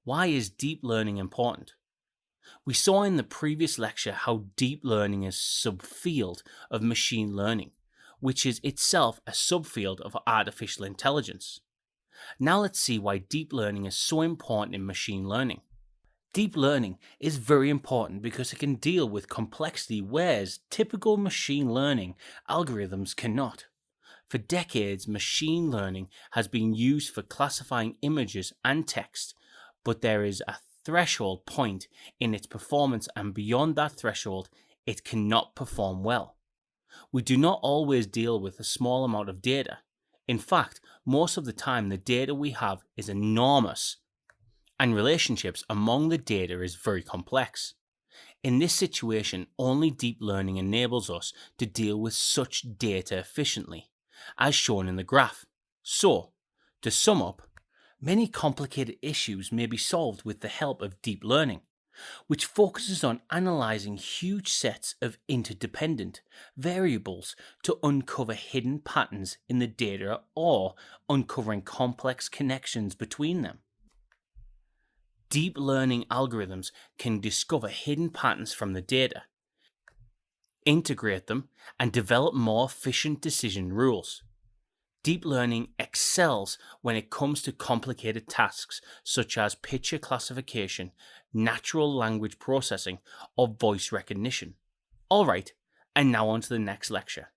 Why is deep learning important? We saw in the previous lecture how deep learning is a subfield of machine learning, which is itself a subfield of artificial intelligence. Now let's see why deep learning is so important in machine learning. Deep learning is very important because it can deal with complexity whereas typical machine learning algorithms cannot. For decades, machine learning has been used for classifying images and text, but there is a threshold point in its performance, and beyond that threshold, it cannot perform well. We do not always deal with a small amount of data. In fact, most of the time, the data we have is enormous, and relationships among the data is very complex. In this situation, only deep learning enables us to deal with such data efficiently, as shown in the graph. So, to sum up, many complicated issues may be solved with the help of deep learning, which focuses on analyzing huge sets of interdependent variables to uncover hidden patterns in the data or uncovering complex connections between them. Deep learning algorithms can discover hidden patterns from the data, integrate them, and develop more efficient decision rules. Deep learning excels when it comes to complicated tasks such as picture classification, natural language processing, or voice recognition. Alright, and now on to the next lecture.